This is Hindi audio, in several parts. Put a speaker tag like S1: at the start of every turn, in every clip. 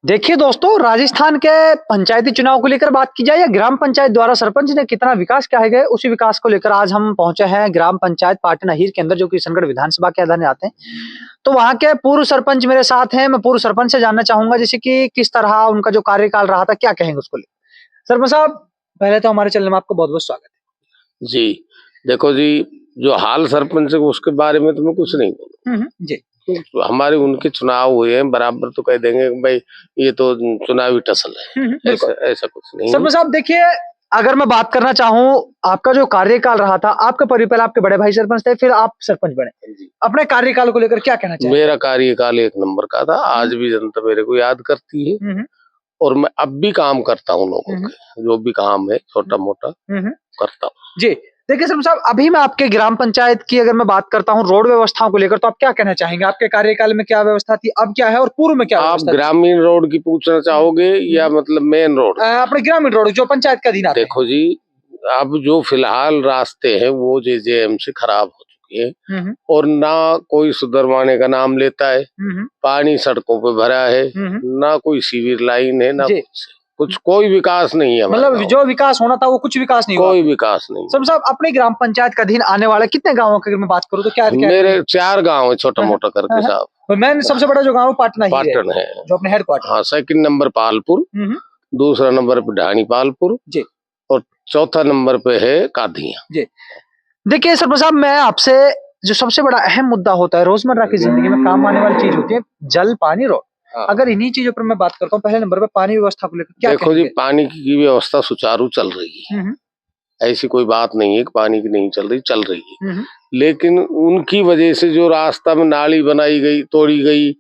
S1: देखिए दोस्तों, राजस्थान के पंचायती चुनाव को लेकर बात की जाए या ग्राम पंचायत द्वारा सरपंच ने कितना विकास किया है, उसी विकास को लेकर आज हम पहुंचे हैं ग्राम पंचायत पाटन अहीर के अंदर, जो कि किशनगढ़ विधानसभा के अधीन आते हैं। तो वहां के पूर्व सरपंच मेरे साथ हैं। मैं पूर्व सरपंच से जानना चाहूंगा जैसे कि किस तरह उनका जो कार्यकाल रहा था, क्या कहेंगे उसको लेकर। सरपंच साहब, पहले तो हमारे चैनल में आपको बहुत बहुत स्वागत है।
S2: जी देखो जी, जो हाल सरपंच है उसके बारे में तो मैं कुछ नहीं बोलूँ।
S1: जी,
S2: हमारे उनके चुनाव हुए हैं, बराबर तो कह देंगे कि भाई ये तो चुनावी टसल है। ऐसा कुछ नहीं।
S1: सरपंच साहब देखिए, अगर मैं बात करना चाहूँ, आपका जो कार्यकाल रहा था, आपके परिवार आपके बड़े भाई सरपंच थे, फिर आप सरपंच बने। अपने कार्यकाल को लेकर क्या कहना चाहिए?
S2: मेरा कार्यकाल एक नंबर का था। आज भी जनता मेरे को याद करती है और मैं अब भी काम करता हूँ लोगों के, जो भी काम है छोटा मोटा करता हूँ।
S1: जी देखिए सरपंच साहब, अभी मैं आपके ग्राम पंचायत की अगर मैं बात करता हूँ रोड व्यवस्थाओं को लेकर, तो आप क्या कहना चाहेंगे? आपके कार्यकाल में क्या व्यवस्था थी, अब क्या है और पूर्व में क्या
S2: आप
S1: व्यवस्था
S2: ग्रामीण रोड की पूछना चाहोगे या मतलब मेन रोड?
S1: अपने ग्रामीण रोड जो पंचायत का अधीन आते हैं।
S2: देखो जी, अब जो फिलहाल रास्ते हैं वो जेजेएम से खराब हो चुके हैं और ना कोई सुधरवाने का नाम लेता है। पानी सड़कों पे भरा है, ना कोई सीवर लाइन है, ना कुछ कोई विकास नहीं है।
S1: मतलब जो विकास होना था वो कुछ विकास नहीं हुआ।
S2: कोई विकास नहीं।
S1: सब साहब, अपने ग्राम पंचायत का अधीन आने वाले कितने गांवों की अगर मैं बात करूं तो क्या
S2: मेरे 4 गांव है छोटा मोटा करके साहब।
S1: मैं सबसे बड़ा जो गांव पाटन है, जो अपने हेडक्वार्टर।
S2: हाँ, सेकंड नंबर पालपुर, दूसरा नंबर पे ढाणी पालपुर जी, और चौथा नंबर पे है कादियां जी।
S1: देखिए सरपंच साहब, मैं आपसे जो सबसे बड़ा अहम मुद्दा होता है रोजमर्रा की जिंदगी में काम आने वाली चीज होती है जल, पानी, रोड। अगर इन्हीं चीजों पर मैं बात करता हूँ, पहले नंबर पे पानी व्यवस्था को लेकर क्या
S2: देखो जी, पानी की व्यवस्था सुचारू चल रही है। ऐसी कोई बात नहीं है कि पानी की नहीं चल रही है। लेकिन उनकी वजह से जो रास्ता में नाली बनाई गई, तोड़ी गई,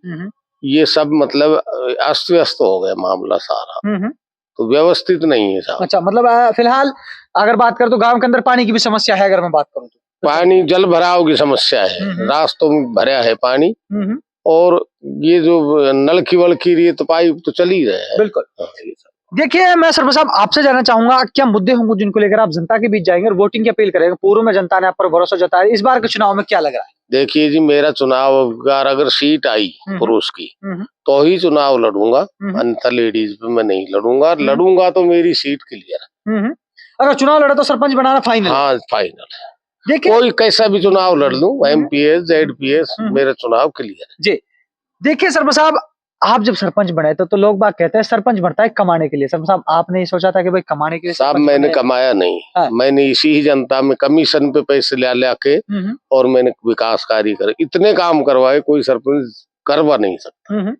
S2: ये सब मतलब अस्त व्यस्त हो गया मामला सारा। तो व्यवस्थित नहीं है साहब।
S1: अच्छा, मतलब फिलहाल अगर बात करें तो गांव के अंदर पानी की भी समस्या है। अगर मैं बात करूँ तो
S2: पानी जल भराव की समस्या है, रास्तों में भरा है पानी, और ये जो नलकी वलकी रही है तो पाइप तो चल ही रहे हैं।
S1: बिल्कुल। देखिए, मैं सरपंच साहब आपसे जानना चाहूंगा, क्या मुद्दे होंगे जिनको लेकर आप जनता के बीच जाएंगे और वोटिंग की अपील करेंगे? पूर्व में जनता ने आप पर भरोसा जताया, इस बार के चुनाव में क्या लग रहा है?
S2: देखिए जी, मेरा चुनाव अगर सीट आई पुरुष की तो ही चुनाव लड़ूंगा, अन्यथा लेडीज पे मैं नहीं लड़ूंगा। लड़ूंगा तो मेरी सीट क्लियर है।
S1: अगर चुनाव लड़ा तो सरपंच बनाना फाइनल?
S2: हाँ, फाइनल। देखिए, कोई कैसा भी चुनाव लड़ लूं, एमपीएस जेडपीएस, मेरा चुनाव क्लियर है जी।
S1: देखिए सरपंच साहब, आप जब सरपंच बने तो लोग बात कहते हैं सरपंच बनता है कमाने के लिए। सरपंच साहब, आपने ये सोचा था कि भाई कमाने के लिए?
S2: साहब, मैंने कमाया नहीं। मैंने इसी ही जनता में कमीशन पे पैसे ला के और मैंने विकास कार्य करे, इतने काम करवाए, कोई सरपंच करवा नहीं सकता।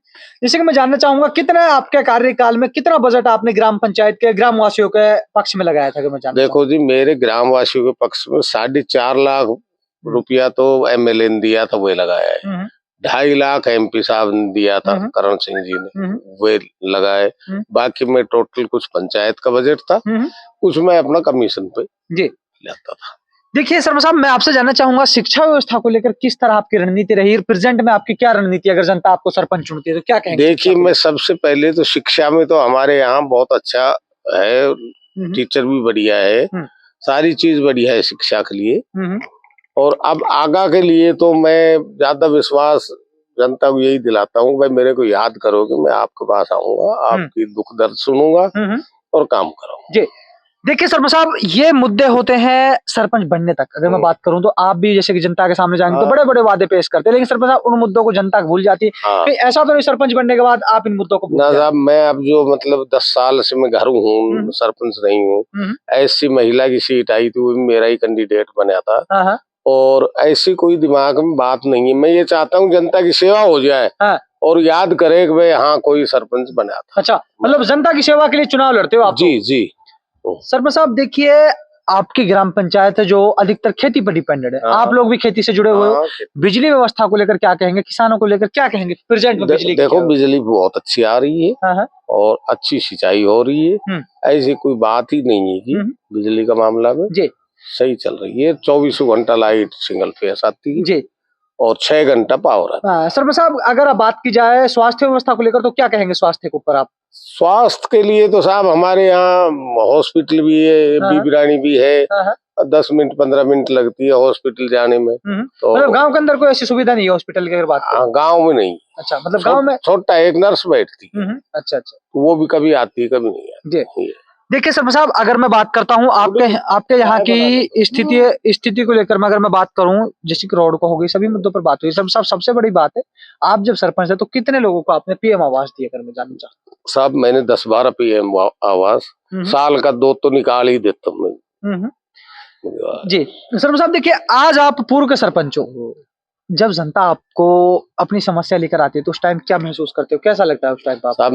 S1: जैसे कि मैं जानना चाहूंगा, कितना आपके कार्यकाल में कितना बजट आपने ग्राम पंचायत के ग्रामवासियों के पक्ष में लगाया था? मैं
S2: देखो जी, मेरे ग्रामवासियों के पक्ष में 4.5 लाख रुपया तो एमएलए ने दिया था, वो लगाया है। 2.5 लाख एमपी साहब ने दिया था, करण सिंह जी ने, वे लगाए। बाकी में टोटल कुछ पंचायत का बजट था, कुछ मैं अपना कमीशन पे जी लेता था।
S1: देखिए सरपंच साहब, मैं आपसे जानना चाहूंगा, शिक्षा व्यवस्था को लेकर किस तरह आपकी रणनीति रही? प्रेजेंट में आपकी क्या रणनीति? अगर जनता आपको सरपंच चुनती है तो क्या कहेंगे?
S2: देखिए, मैं सबसे पहले तो शिक्षा में तो हमारे यहाँ बहुत अच्छा है, टीचर भी बढ़िया है, सारी चीज बढ़िया है शिक्षा के लिए। और अब आगा के लिए तो मैं ज्यादा विश्वास जनता को यही दिलाता हूँ, भाई मेरे को याद करोगे, मैं आपके पास आऊंगा, आपकी दुख दर्द सुनूंगा और काम करूंगा जी।
S1: देखिए सरपंच साहब, ये मुद्दे होते हैं सरपंच बनने तक। अगर मैं बात करूं तो आप भी जैसे कि जनता के सामने जाएंगे तो बड़े बड़े वादे पेश करते हैं, लेकिन सरपंच साहब उन मुद्दों को जनता भूल जाती है। ऐसा तो नहीं सरपंच बनने के बाद आप इन मुद्दों को भूल जाते?
S2: साहब, मैं अब जो मतलब 10 साल से मैं घर हूँ, सरपंच नहीं हूँ। ऐसी महिला की सीट आई थी, वो भी मेरा ही कैंडिडेट बना था, और ऐसी कोई दिमाग में बात नहीं है। मैं ये चाहता हूँ जनता की सेवा हो जाए और याद करे कि भाई हाँ, कोई सरपंच बना था।
S1: अच्छा, मतलब जनता की सेवा के लिए चुनाव लड़ते हो आप?
S2: जी जी।
S1: सरपंच साहब देखिए, आपकी ग्राम पंचायत है जो अधिकतर खेती पर डिपेंडेड है। आप लोग भी खेती से जुड़े हुए हो। बिजली व्यवस्था को लेकर क्या कहेंगे? किसानों को लेकर क्या कहेंगे? प्रेजेंट में बिजली
S2: देखो, बिजली बहुत अच्छी आ रही है और अच्छी सिंचाई हो रही है। ऐसी कोई बात ही नहीं है कि बिजली का मामला में जी सही चल रही है। 24 घंटा लाइट सिंगल फेस आती है जी, और 6 घंटा पावर आता है।
S1: सरपंच साहब, अगर आप बात की जाए स्वास्थ्य व्यवस्था को लेकर तो क्या कहेंगे स्वास्थ्य के ऊपर आप?
S2: स्वास्थ्य के लिए तो साहब हमारे यहाँ हॉस्पिटल भी है, बीबी रानी भी है, 10 मिनट 15 मिनट लगती है हॉस्पिटल जाने में। तो
S1: मतलब गांव के अंदर कोई ऐसी सुविधा नहीं है हॉस्पिटल की अगर बात करें?
S2: गांव में नहीं।
S1: अच्छा, मतलब गांव में
S2: छोटा एक नर्स बैठती है।
S1: अच्छा अच्छा,
S2: वो भी कभी आती है कभी नहीं आती।
S1: देखिए सरपंच साहब, अगर मैं बात करता हूँ आपके यहाँ की स्थिति को लेकर, अगर मैं बात करूँ, जैसे कि रोड को हो गई, सभी मुद्दों पर बात हुई। सरपंच साहब, सबसे बड़ी बात है, आप जब सरपंच है तो कितने लोगों को आपने पीएम आवास दिया, अगर मैं जानना चाहता हूँ?
S2: साहब मैंने 10-12 पीएम आवास, साल का 2 तो निकाल ही देता हूँ मैं।
S1: जी सरपंच साहब, देखिए आज आप पूर्व के सरपंच हो, जब जनता आपको अपनी समस्या लेकर आती है तो उस टाइम क्या महसूस करते हो, कैसा लगता है उस टाइम पर?
S2: साहब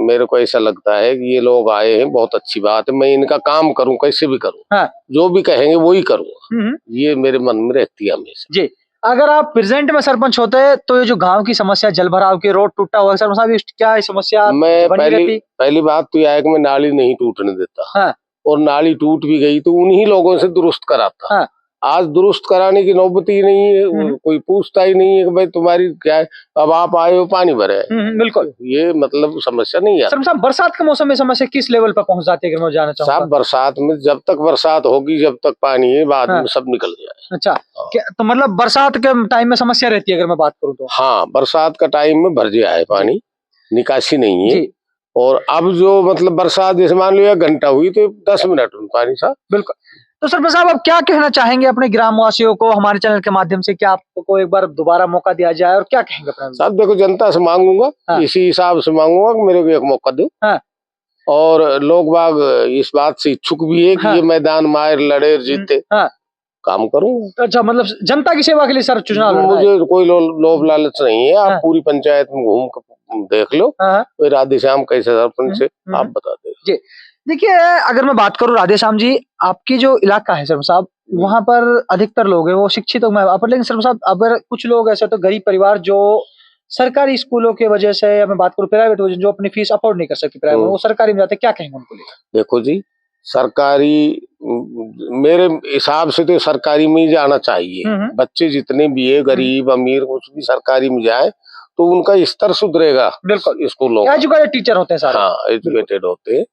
S2: मेरे को ऐसा लगता है कि ये लोग आए हैं, बहुत अच्छी बात है, मैं इनका काम करूं, कैसे भी करूं। हाँ। जो भी कहेंगे वो ही करूंगा, ये मेरे मन में रहती है हमेशा। जी,
S1: अगर आप प्रेजेंट में सरपंच होते तो ये जो गांव की समस्या, जल भराव की, रोड टूटा हुआ, सरपंच साहब क्या समस्या?
S2: मैं पहली बात तो यह है कि मैं नाली नहीं टूटने देता। हाँ। और नाली टूट भी गई तो उन्हीं लोगों से दुरुस्त कराता। हाँ। आज दुरुस्त कराने की नौबत ही नहीं है, कोई पूछता ही नहीं है कि भाई तुम्हारी क्या है, अब आप आए हो पानी भरे। बिल्कुल, ये मतलब समस्या नहीं है।
S1: साहब बरसात के मौसम में समस्या किस लेवल पर पहुंच जाती है, अगर मैं जानना चाहूँ?
S2: साहब बरसात में जब तक बरसात होगी, जब तक पानी है, बाद में सब निकल जाए।
S1: अच्छा, तो मतलब बरसात के टाइम में समस्या रहती है, अगर मैं बात करूँ तो?
S2: हाँ, बरसात का टाइम में भर गया है पानी, निकासी नहीं है। और अब जो मतलब बरसात जैसे मान लो 1 घंटा हुई तो 10 मिनट में पानी साहब।
S1: बिल्कुल। तो सरपंच साहब, आप क्या कहना चाहेंगे अपने ग्रामवासियों को हमारे चैनल के माध्यम से? क्या आपको एक बार दोबारा मौका दिया जाए, और क्या कहेंगे अपने?
S2: साहब देखो, जनता से मांगूंगा, हाँ। इसी हिसाब से मांगूंगा कि मेरे को एक मौका दो। हाँ। और लोग बाग इस बात से इच्छुक भी है कि हाँ। ये मैदान मार लड़े जीते। हाँ। काम करूंगा।
S1: अच्छा, मतलब जनता की सेवा के लिए सर चुनाव लड़ना है?
S2: मुझे कोई लोभ लालच नहीं है। आप पूरी पंचायत में घूम देख लो, राधेश्याम कैसे सरपंच से आप बता दे।
S1: देखिए, अगर मैं बात करूं राधेश्याम जी, आपकी जो इलाका है सरपंच साहब, वहां पर अधिकतर लोग हैं वो शिक्षित हो, लेकिन सरपंच साहब अगर कुछ लोग ऐसे तो गरीब परिवार जो सरकारी स्कूलों की वजह से, मैं बात करूं प्राइवेट वजह, जो अपनी फीस अफोर्ड नहीं कर सकती प्राइवेट, वो सरकारी में जाते, क्या कहेंगे उनको लिए?
S2: देखो जी, सरकारी मेरे हिसाब से तो सरकारी में ही जाना चाहिए। बच्चे जितने भी है, गरीब अमीर, कुछ भी सरकारी में जाए तो उनका स्तर सुधरेगा। बिल्कुल, स्कूलों
S1: एजुकेटेड टीचर होते हैं सारे।
S2: हाँ, एजुकेटेड होते हैं।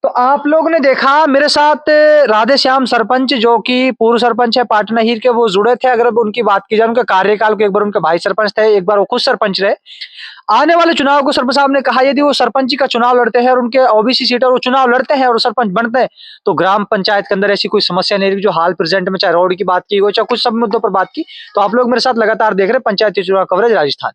S1: तो आप लोगों ने देखा मेरे साथ राधेश्याम सरपंच, जो कि पूर्व सरपंच है पाटन हीर के, वो जुड़े थे। अगर उनकी बात की जाए, उनके कार्यकाल को, एक बार उनके भाई सरपंच थे, एक बार वो खुद सरपंच रहे। आने वाले चुनाव को सरपंच साहब ने कहा, यदि वो सरपंच का चुनाव लड़ते हैं और उनके ओबीसी सीट और वो चुनाव लड़ते हैं और सरपंच बनते हैं, तो ग्राम पंचायत के अंदर ऐसी कोई समस्या नहीं रही जो हाल प्रेजेंट में, चाहे रोड की बात की हो, चाहे कुछ सब मुद्दों पर बात की। तो आप लोग मेरे साथ लगातार देख रहे हैं पंचायती चुनाव कवरेज राजस्थान।